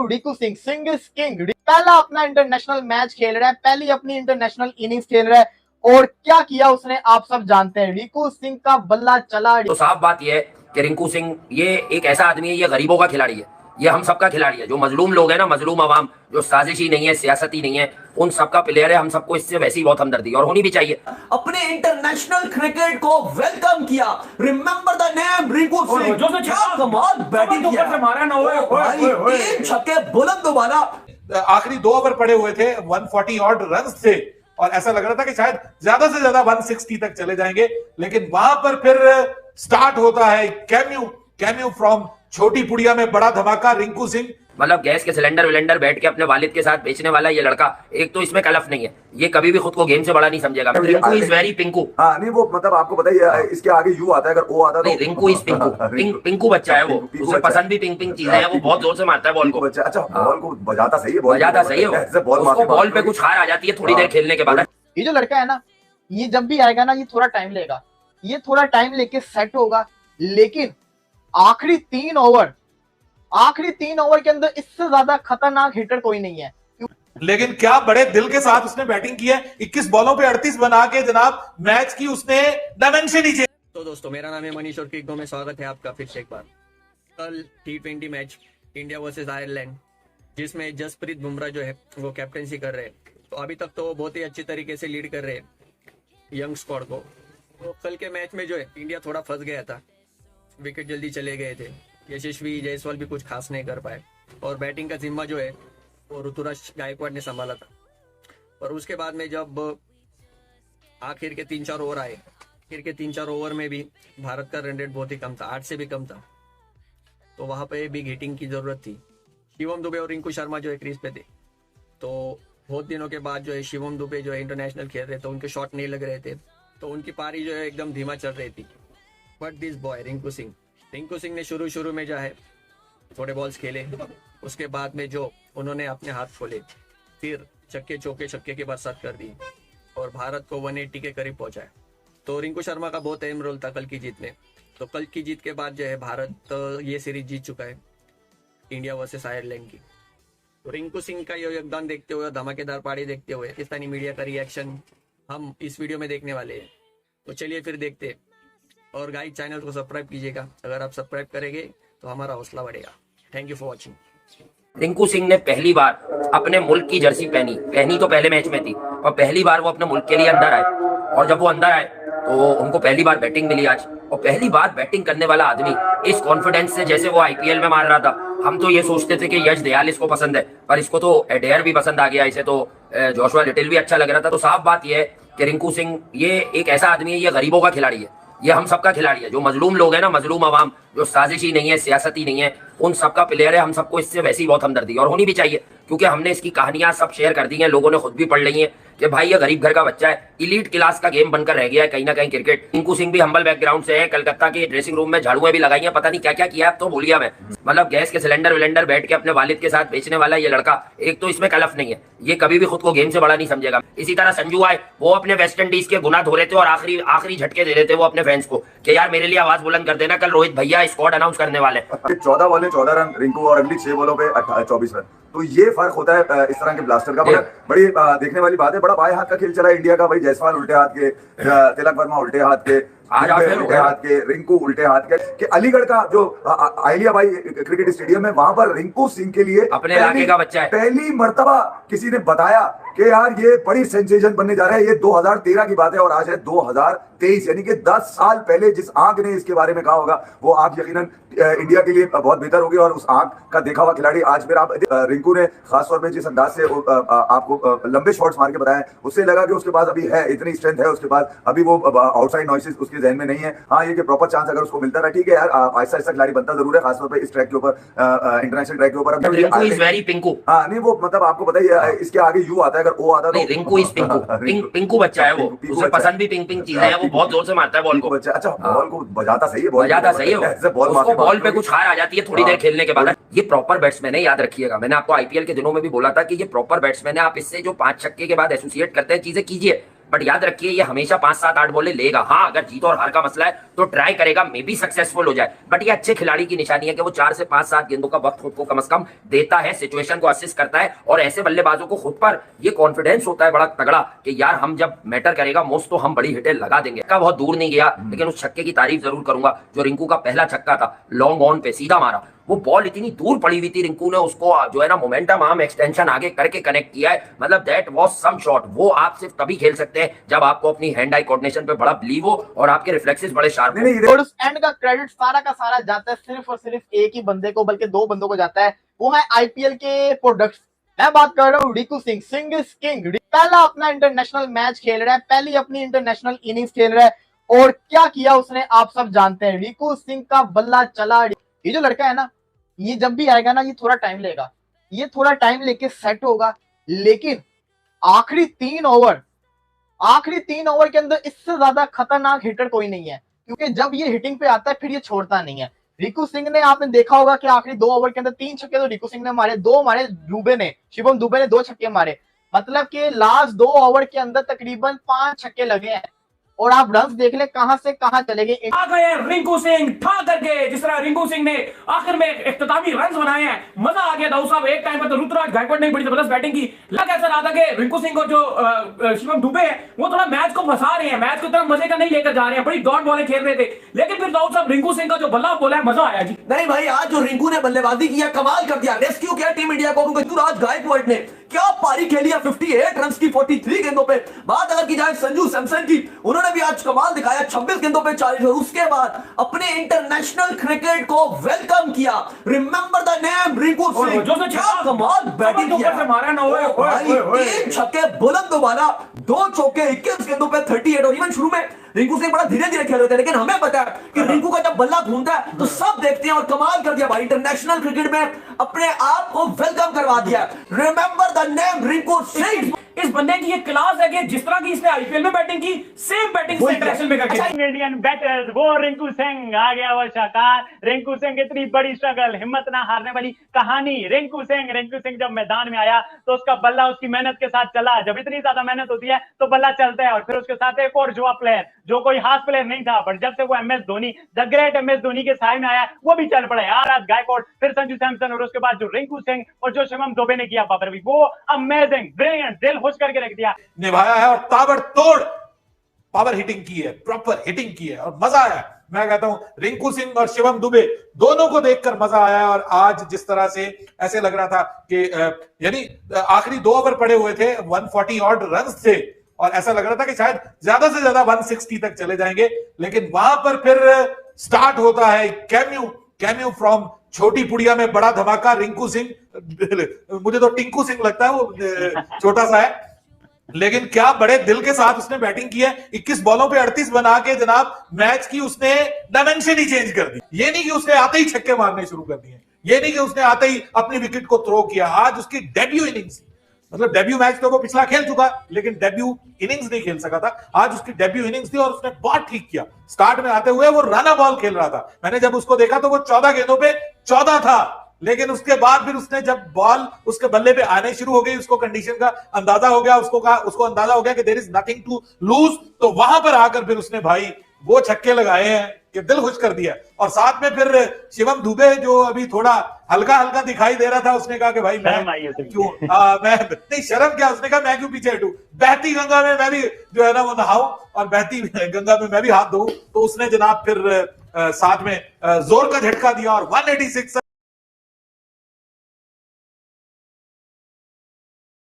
Rinku Singh, Singh is king, पहला अपना international match खेल रहा है, पहली अपनी इंटरनेशनल इनिंग्स खेल रहा है और क्या किया उसने आप सब जानते हैं। रिंकू सिंह का बल्ला चला। तो साफ बात यह है कि रिंकू सिंह ये एक ऐसा आदमी है, ये गरीबों का खिलाड़ी है, ये हम सबका खिलाड़ी है। जो मजलूम लोग हैं ना, मजलूम अवाम, जो साजिशी नहीं है, सियासती नहीं है, उन सबका प्लेयर है। हम सबको इससे वैसी बहुत हमदर्दी और होनी भी चाहिए। अपने इंटरनेशनल क्रिकेट को वेलकम किया। Remember the name Rinku Singh. क्या कमाल बैटिंग किया, तीन छक्के बुलंद वाला। आखिरी 2 ओवर पड़े हुए थे, 140 ऑड रन्स थे और ऐसा लग रहा था कि शायद ज्यादा से ज्यादा 160 तक चले जाएंगे, लेकिन वहां पर फिर स्टार्ट होता है कैम्यू फ्रॉम छोटी पुड़िया में बड़ा धमाका। रिंकू सिंह मतलब गैस के सिलेंडर विलेंडर बैठ के अपने वालिद के साथ बेचने वाला ये लड़का, एक तो इसमें कलफ नहीं है, ये कभी भी खुद को गेम से बड़ा नहीं समझेगा। Rinku is very Pinku. हाँ नहीं, वो मतलब आपको बताइए इसके आगे यू आता है, अगर ओ आता है नहीं, रिंकू इज पिंकू। पिंकू बच्चा है वो, उसे पसंद भी पिंक पिंक चीजें हैं, वो बहुत जोर से मारता है बॉल को। अच्छा, बॉल को बजाता सही है, बजाता सही है, उसको बॉल पे कुछ हार आ जाती है थोड़ी देर खेलने के बाद। ये जो लड़का है ना, ये जब भी आएगा ना, ये थोड़ा टाइम लेगा, ये थोड़ा टाइम लेके सेट होगा, लेकिन आखिरी 3 ओवर के अंदर इससे ज्यादा खतरनाक हिटर कोई नहीं है। लेकिन क्या बड़े दिल के साथ उसने बैटिंग की है। 21 बॉलों पे 38 बना के जनाब मैच की उसने डायमेंशन ही चेंज। तो दोस्तों, मेरा नाम है मनीष और किक दो में स्वागत है आपका फिर से एक बार। कल T20 match India versus Ireland, जिसमें जसप्रीत बुमराह जो है वो कैप्टनसी कर रहे हैं। तो अभी तक तो वो बहुत ही अच्छी तरीके से लीड कर रहे हैं यंग स्क्वाड को। तो कल के मैच में जो है इंडिया थोड़ा फंस गया था, विकेट जल्दी चले गए थे, यशस्वी जायसवाल भी कुछ खास नहीं कर पाए और बैटिंग का जिम्मा जो है वो ऋतुराज गायकवाड़ ने संभाला था। पर उसके बाद में जब आखिर के 3-4 ओवर आए, आखिर के 3-4 ओवर में भी भारत का रन रेट बहुत ही कम था, 8 से भी कम था। तो वहां पे बिग हिटिंग की जरूरत थी। शिवम दुबे और रिंकू शर्मा जो है क्रीज पे थे, तो बहुत दिनों के बाद जो है शिवम दुबे जो है इंटरनेशनल खेल रहे थे, उनके शॉट नहीं लग रहे थे, तो उनकी पारी जो है एकदम धीमा चल रही थी। But this boy Rinku Singh ने शुरू में जो है थोड़े बॉल्स खेले, उसके बाद में जो उन्होंने अपने हाथ खोले, फिर छक्के की बरसात कर दी और भारत को 180 के करीब पहुंचाया। तो रिंकू शर्मा का बहुत अहम रोल था कल की जीत में। तो कल की जीत के बाद जो है भारत ये सीरीज जीत चुका है इंडिया वर्सेस आयरलैंड की। तो रिंकू सिंह का ये योगदान देखते हुए, धमाकेदार पारी देखते हुए पाकिस्तानी मीडिया का रिएक्शन हम इस वीडियो में देखने वाले हैं। तो चलिए फिर देखते हैं। और गाइस, चैनल को सब्सक्राइब कीजिएगा, अगर आप सब्सक्राइब करेंगे तो हमारा हौसला बढ़ेगा। Thank you for watching. Rinku Singh ने पहली बार अपने मुल्क की जर्सी पहनी तो पहले मैच में थी, और पहली बार वो अपने मुल्क के लिए अंदर आए। और जब वो अंदर आए तो उनको पहली बार बैटिंग मिली आज, और पहली बार बैटिंग करने वाला आदमी इस कॉन्फिडेंस से, जैसे वो आईपीएल में मार रहा था। हम तो ये सोचते थे कि यश दयाल इसको पसंद है, पर इसको तो एडेयर भी पसंद आ गया, इसे तो जोशुआ लिटिल भी अच्छा लग रहा था। तो साफ बात यह है कि रिंकू सिंह ये एक ऐसा आदमी है, ये गरीबों का खिलाड़ी है, ये हम सबका खिलाड़ी है। जो मजलूम लोग हैं ना, मजलूम अवाम, जो साजिशी नहीं है, सियासती नहीं है, उन सबका प्लेयर है। हम सबको इससे वैसी बहुत हमदर्दी और होनी भी चाहिए, क्योंकि हमने इसकी कहानियां सब शेयर कर दी हैं, लोगों ने खुद भी पढ़ ली हैं कि भाई ये गरीब घर का बच्चा है, इलीट क्लास का गेम बनकर रह गया है कहीं ना कहीं क्रिकेट। रिंकू सिंह भी हम्बल बैकग्राउंड से है, कलकत्ता के ड्रेसिंग रूम में झाड़ुएं भी लगाई हैं, पता नहीं क्या क्या किया तो भूल गया मैं। मतलब गैस के सिलेंडर विलेंडर बैठ के अपने वालिद के साथ बेचने वाला ये लड़का, एक तो इसमें कलफ नहीं है, ये कभी भी खुद को गेम से बड़ा नहीं समझेगा। इसी तरह संजू आए, वो अपने वेस्ट इंडीज के गुना धो रहे थे और आखिरी झटके दे रहे थे वो अपने फैंस को कि यार मेरे लिए आवाज बुलंद कर देना, कल रोहित भैया स्क्वाड अनाउंस करने वाले। 14 बॉल में 14 रन रिंकू और अगली 6 बॉलों पे 24 रन। तो ये फर्क होता है इस तरह के ब्लास्टर का। बड़ी देखने वाली बात है, बड़ा बाएं हाथ का खेल चला इंडिया का। भाई जायसवाल उल्टे हाथ के, तिलक वर्मा उल्टे हाथ के, उल्टे हाथ के, रिंकू उल्टे हाथ के। कि अलीगढ़ का जो आइलिया भाई क्रिकेट स्टेडियम है, वहां पर रिंकू सिंह के लिए अपने इलाके का बच्चा है, पहली मर्तबा किसी ने बताया कि यार ये बड़ी सेंसेशन बनने जा रहा है। ये 2013 की बात है और आज है 2023, यानी कि 10 साल पहले जिस आंख ने इसके बारे में कहा होगा, वो आंख यकीनन इंडिया के लिए बहुत बेहतर होगी। और उस आंख का देखा हुआ खिलाड़ी आज फिर आप रिंकू ने खासतौर पे जिस अंदाज से आपको लंबे शॉट्स मार के बताया, उससे लगा कि उसके पास अभी है, इतनी स्ट्रेंथ है उसके पास, अभी वो आउटसाइड नॉइसेस उसके जहन में नहीं है। हाँ, ये कि प्रॉपर चांस अगर उसको मिलता रहा, ठीक है यार, आहिस्ता आहिस्ता खिलाड़ी बनता जरूर है, खासतौर पर इस ट्रैक के ऊपर, इंटरनेशनल ट्रैक के ऊपर। हाँ नहीं, वो मतलब आपको बताइए इसके आगे यू आता है, अगर ओ आता है तो रिंकू इज पिंकू बच्चा है वो, उसे पसंद भी पिंक चीजें हैं, वो बहुत जोर से मारता है बॉल को। अच्छा, बॉल को बजाता सही है, उसको बॉल पे कुछ हार आ जाती है थोड़ी देर खेलने के बाद। ये प्रॉपर बैट्समैन है, याद रखिएगा। मैंने आपको आईपीएल के दिनों में भी बोला था कि ये प्रॉपर बैट्समैन है। आप इससे जो 5 छक्के के बाद एसोसिएट करते हैं चीजें कीजिए, बट याद रखिए ये हमेशा 5, 7, 8 बॉलें लेगा। हाँ, अगर जीत और हार का मसला है तो ट्राई करेगा, मे बी सक्सेसफुल हो जाए, बट ये अच्छे खिलाड़ी की निशानी है कि वो 4 से 5, 7 गेंदों का वक्त खुद को कम से कम देता है, सिचुएशन को असिस्ट करता है, और ऐसे बल्लेबाजों को खुद पर ये कॉन्फिडेंस होता है बड़ा तगड़ा कि यार हम जब मैटर करेगा मोस्ट तो हम बड़ी हिटें लगा देंगे। का बहुत दूर नहीं गया, लेकिन उस छक्के की तारीफ जरूर करूंगा जो रिंकू का पहला छक्का था, लॉन्ग ऑन पे सीधा मारा। वो बॉल इतनी दूर पड़ी हुई थी, रिंकू ने उसको जो है ना मोमेंटम आर्म एक्सटेंशन आगे करके कनेक्ट किया है। मतलब दैट वाज सम शॉट। वो आप सिर्फ तभी खेल सकते हैं जब आपको अपनी हैंड आई कोऑर्डिनेशन पे बड़ा बिलीव हो और आपके रिफ्लेक्सेस बड़े शार्प हो। और उस एंड का क्रेडिट सारा का सारा जाता है सिर्फ और सिर्फ एक ही बंदे को, बल्कि 2 बंदों को जाता है। वो है आईपीएल के प्रोडक्ट्स। मैं बात कर रहा हूँ रिंकू सिंह। Singh is king. पहला अपना इंटरनेशनल मैच खेल रहा है, पहली अपनी इंटरनेशनल इनिंग्स खेल रहा है, और क्या किया उसने आप सब जानते हैं। रिंकू सिंह का बल्ला चला। ये जो लड़का है ना, ये जब भी आएगा ना, ये थोड़ा टाइम लेगा, ये थोड़ा टाइम लेके सेट होगा, लेकिन आखिरी 3 ओवर के अंदर इससे ज्यादा खतरनाक हिटर कोई नहीं है, क्योंकि जब ये हिटिंग पे आता है फिर ये छोड़ता नहीं है। रिंकू सिंह ने, आपने देखा होगा कि आखिरी 2 ओवर के अंदर 3 छक्के तो रिंकू सिंह ने मारे, 2 मारे दुबे ने, शिवम दुबे ने 2 छक्के मारे। मतलब कि लास्ट 2 ओवर के अंदर तकरीबन 5 छक्के लगे हैं, और आप रन्स देख ले कहां से कहां चले गए। आ गए रिंकू सिंह ठा करके। जिस तरह रिंकू सिंह ने आखिर में इख्तितामी रन बनाए हैं, मजा आ गया दाऊद साहब। एक टाइम पर तो ऋतुराज गायकवाड़ ने बड़ी जबरदस्त बैटिंग की। लग ऐसा रहा था कि रिंकू सिंह और जो शिवम दुबे है वो थोड़ा मैच को फंसा रहे हैं, मैच को तरफ मजे का नहीं लेकर जा रहे हैं, बड़ी डॉट बॉलें खेल रहे थे, लेकिन फिर दाऊद साहब रिंकू सिंह का जो बल्ला बोला है, मजा आया जी। नहीं भाई, आज जो रिंकू ने बल्लेबाजी किया, कमाल कर दिया, रेस्क्यू किया टीम इंडिया को। ऋतुराज गायकवाड़ ने क्या पारी खेली है, 58 रन की 43 गेंदों पे। बात अगर की जाए संजू सैमसन की, उन्होंने भी आज कमाल दिखाया, 26 गेंदों पे 40 रन। उसके बाद अपने इंटरनेशनल क्रिकेट को वेलकम किया। Remember the name Rinku Singh. क्या कमाल बैटिंग किया, भाई 3 छक्के बुलंद दोबारा, 2 चौके, 21 गेंदों पे 38। और इवन शुरू में रिंकू सिंह बड़ा धीरे धीरे खेल रहे थे, लेकिन हमें पता है कि रिंकू का जब बल्ला घूमता है तो सब देखते हैं, और कमाल कर दिया भाई। इंटरनेशनल क्रिकेट में अपने आप को वेलकम करवा दिया। Remember the name Rinku Singh. इस बंदे की ये क्लास है कि जिस तरह की इसने आईपीएल में बैटिंग की, सेम बैटिंग इंटरनेशनल में करके। इंडियन बैटर्स, वो रिंकू सिंह आ गया, वो शाकार रिंकू सिंह। इतनी बड़ी स्ट्रगल, हिम्मत ना हारने वाली कहानी। रिंकू सिंह जब मैदान में आया तो उसका बल्ला उसकी मेहनत के साथ चला। जब इतनी ज्यादा मेहनत होती है तो बल्ला चलता है, और फिर उसके साथ एक और जुआ प्लेयर जो कोई खास प्लेयर नहीं था, बट जब से वो MS Dhoni, the great MS Dhoni के साय में आया, वो भी चल पड़ा। यार गायकवाड़, फिर संजू सैमसन, और उसके बाद जो रिंकू सिंह और जो शिवम दुबे ने किया, बाबर भी वो अमेजिंग, ब्रिलियंट, दिल खुश करके रख दिया। निभाया है और ताबड़तोड़ पावर हिटिंग की है, प्रॉपर हिटिंग की है, और मजा आया। मैं कहता हूं रिंकू सिंह और शिवम दुबे दोनों को देखकर मजा आया। और आज जिस तरह से ऐसे लग रहा था कि यानी आखिरी 2 ओवर पड़े हुए थे, 140 ऑड रन थे, और ऐसा लग रहा था कि शायद ज्यादा से ज्यादा 160 तक चले जाएंगे, लेकिन वहां पर फिर स्टार्ट होता है कैम्यू फ्रॉम छोटी पुड़िया में बड़ा धमाका। रिंकू सिंह, मुझे तो टिंकू सिंह लगता है, वो छोटा सा है, लेकिन क्या बड़े दिल के साथ उसने बैटिंग की है। 21 बॉलों पे 38 बना के जनाब मैच की उसने डायमेंशन ही चेंज कर दी। ये नहीं कि उसने आते ही छक्के मारने शुरू कर दिए, ये नहीं कि उसने आते ही अपनी विकेट को थ्रो किया। आज उसकी डेब्यू इनिंग्स, मतलब डेब्यू मैच तो वो पिछला खेल चुका, लेकिन डेब्यू इनिंग्स नहीं खेल सका था। आज उसकी डेब्यू इनिंग्स थी और उसने बहुत ठीक किया। स्टार्ट में आते हुए वो रन बॉल खेल रहा था। मैंने जब उसको देखा तो वो 14 गेंदों पे 14 था, लेकिन उसके बाद फिर उसने जब बॉल उसके बल्ले पे आने शुरू हो गई, उसको कंडीशन का अंदाजा हो गया, उसको अंदाजा हो गया कि there is nothing to lose, तो वहां पर आकर फिर उसने भाई वो छक्के लगाए हैं कि दिल खुश कर दिया। और साथ में फिर शिवम दुबे जो अभी थोड़ा हल्का हल्का दिखाई दे रहा था, उसने कहा कि भाई मैं क्यों मैं नहीं, शर्म क्या, उसने कहा मैं क्यों पीछे हटूं, बहती गंगा में मैं भी जो है ना वो नहाऊं और बहती गंगा में मैं भी हाथ धोऊं। तो उसने जनाब फिर साथ में जोर का झटका दिया और 186